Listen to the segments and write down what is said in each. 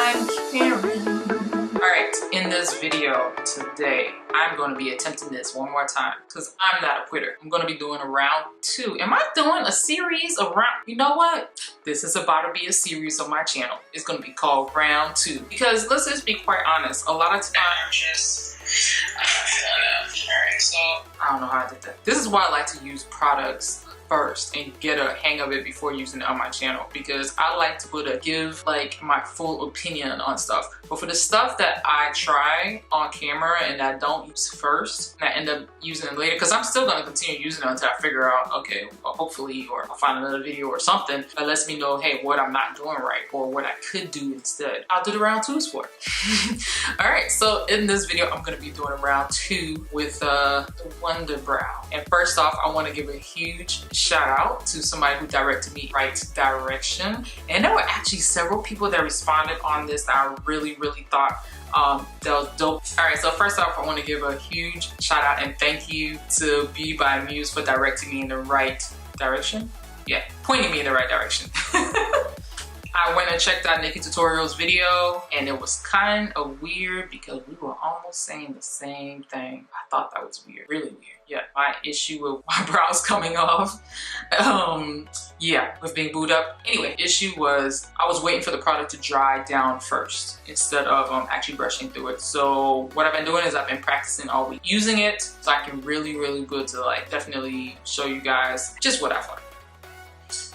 I'm Karen. Alright, in this video today, I'm going to be attempting this one more time because I'm not a quitter. I'm going to be doing a round 2. Am I doing a series of round? You know what? This is about to be a series on my channel. It's going to be called round 2 because let's just be quite honest. A lot of times, Alright, so I don't know how I did that. This is why I like to use products first and get a hang of it before using it on my channel, because I like to give like my full opinion on stuff. But for the stuff that I try on camera and I don't use first and I end up using it later, because I'm still going to continue using it until I figure out, okay, well, hopefully, or I'll find another video or something that lets me know, hey, what I'm not doing right or what I could do instead. I'll do the round 2s for it. Alright, so in this video I'm going to be doing a round 2 with the Wonder Brow. And first off, I want to give a huge shout out to somebody who directed me right direction, and there were actually several people that responded on this that I really thought that was dope. Alright, so first off, I want to give a huge shout out and thank you to BeautyByaMuse for directing me in the right direction. Yeah, pointing me in the right direction. I went and checked out NIKKIETutorials video and it was kind of weird because we were almost saying the same thing. I thought that was weird, really weird. Yeah, my issue with my brows coming off. Yeah, with being booed up. Anyway, issue was I was waiting for the product to dry down first instead of actually brushing through it. So what I've been doing is I've been practicing all week using it so I can really good to like definitely show you guys just what I thought.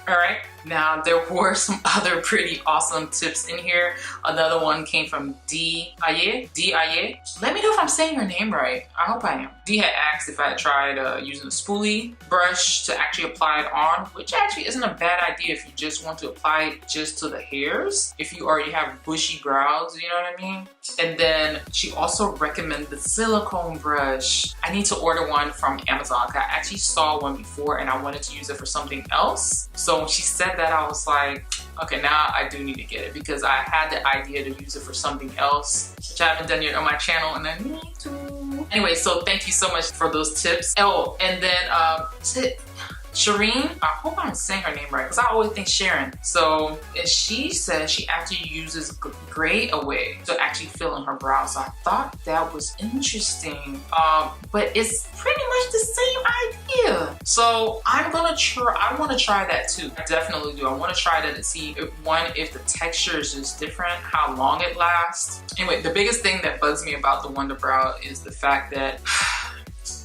Alright, now there were some other pretty awesome tips in here. Another one came from Dee Aye. Let me know if I'm saying her name right. I hope I am. Dee had asked if I had tried using a spoolie brush to actually apply it on, which actually isn't a bad idea if you just want to apply it just to the hairs. If you already have bushy brows, you know what I mean? And then she also recommended the silicone brush. I need to order one from Amazon. I actually saw one before and I wanted to use it for something else. So when she said that, I was like, okay, now I do need to get it because I had the idea to use it for something else, which I haven't done yet on my channel, and I need to. Anyway, so thank you so much for those tips. Oh, and then Shereen, I hope I'm saying her name right because I always think Sharon. So she said she actually uses gray away to actually fill in her brows. So I thought that was interesting, but it's pretty much the same idea. So I want to try that too. I definitely do. I want to try that and see if the texture is just different, how long it lasts. Anyway, the biggest thing that bugs me about the Wonder Brow is the fact that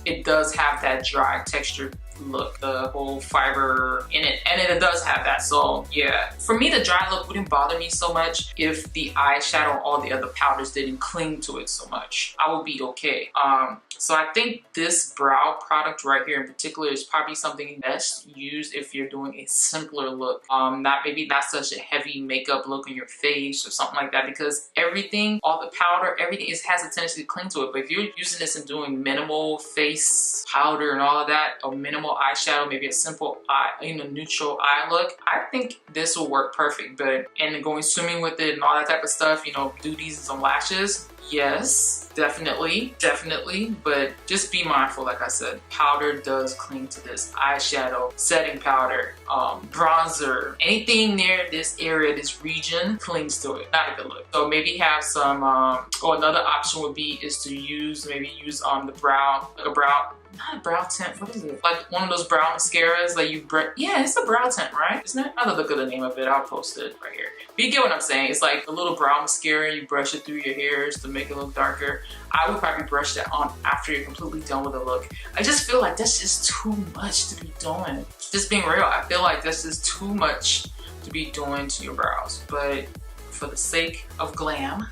it does have that dry texture look, the whole fiber in it, and it does have that. So yeah, for me the dry look wouldn't bother me so much if the eyeshadow and all the other powders didn't cling to it so much. I would be okay. So I think this brow product right here in particular is probably something best used if you're doing a simpler look, maybe not such a heavy makeup look on your face or something like that, because everything, all the powder, everything has a tendency to cling to it. But if you're using this and doing minimal face powder and all of that, or minimal eyeshadow, maybe a simple eye, neutral eye look, I think this will work perfect. But and going swimming with it and all that type of stuff, do these and some lashes, yes, definitely, but just be mindful. Like I said, powder does cling to this. Eyeshadow, setting powder, bronzer, anything near this area, this region, clings to it. Not a good look. So maybe have some, or another option would be is to use the brow, like a brow, not a brow tint, what is it? Like one of those brow mascaras that yeah, it's a brow tint, right? Isn't it? I'll look at the name of it, I'll post it right here. But you get what I'm saying. It's like a little brow mascara, you brush it through your hairs to make it look darker. I would probably brush that on after you're completely done with the look. I just feel like that's just too much to be doing. Just being real, I feel like this is too much to be doing to your brows. But for the sake of glam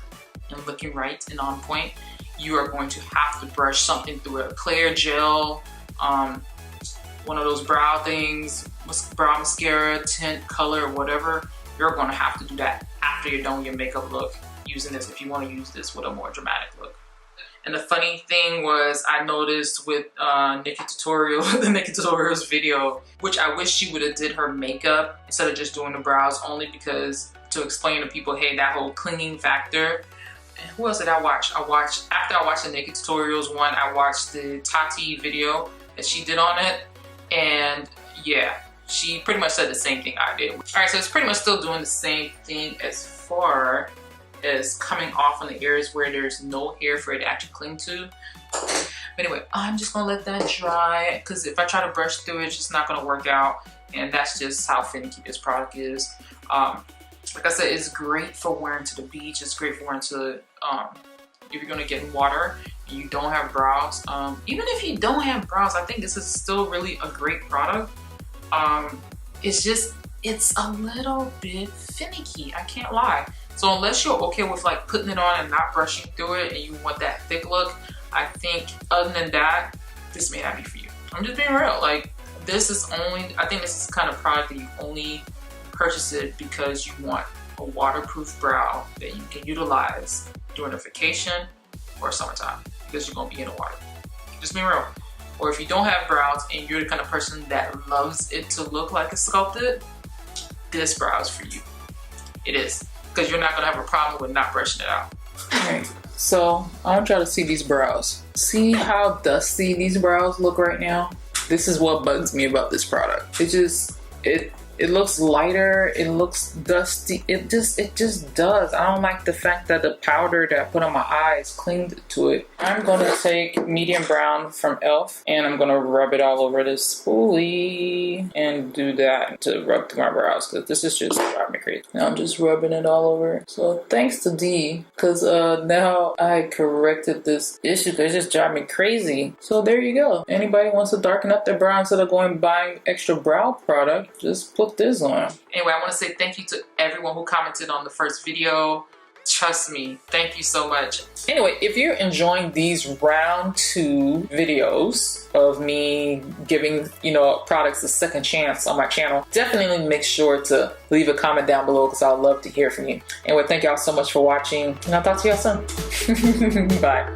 and looking right and on point, you are going to have to brush something through a clear gel, one of those brow things, brow mascara, tint, color, whatever. You're going to have to do that after you're done with your makeup look using this, if you want to use this with a more dramatic look. And the funny thing was, I noticed with the NIKKIETutorials video, which I wish she would have did her makeup instead of just doing the brows, only because to explain to people, hey, that whole clinging factor. And who else did I watch? After I watched the NIKKIETutorials one, I watched the Tati video that she did on it. And yeah, she pretty much said the same thing I did. All right, so it's pretty much still doing the same thing as far is coming off on the areas where there's no hair for it to actually cling to. But anyway, I'm just gonna let that dry, because if I try to brush through it, it's just not gonna work out. And that's just how finicky this product is. Like I said, it's great for wearing to the beach. It's great for wearing to, if you're gonna get in water and you don't have brows. Even if you don't have brows, I think this is still really a great product. It's a little bit finicky, I can't lie. So unless you're okay with like putting it on and not brushing through it and you want that thick look, I think other than that, this may not be for you. I'm just being real. Like, this is only, I think this is the kind of product that you only purchase it because you want a waterproof brow that you can utilize during a vacation or summertime, because you're gonna be in the water. Just being real. Or if you don't have brows and you're the kind of person that loves it to look like it's sculpted, this brow is for you. It is, because you're not gonna have a problem with not brushing it out. Alright, so I want y'all to see these brows. See how dusty these brows look right now? This is what bugs me about this product. It looks lighter, it looks dusty, it just does. I don't like the fact that the powder that I put on my eyes clinged to it. I'm gonna take medium brown from e.l.f. and I'm gonna rub it all over this spoolie and do that to rub through my brows, because this is just driving me crazy. Now I'm just rubbing it all over. So thanks to Dee, because now I corrected this issue that just drive me crazy. So there you go. Anybody wants to darken up their brow instead of going and buying extra brow product, just put this on. Anyway, I want to say thank you to everyone who commented on the first video. Trust me, thank you so much. Anyway, if you're enjoying these round 2 videos of me giving, products a second chance on my channel, definitely make sure to leave a comment down below, because I'd love to hear from you. Anyway, thank y'all so much for watching, and I'll talk to y'all soon. Bye.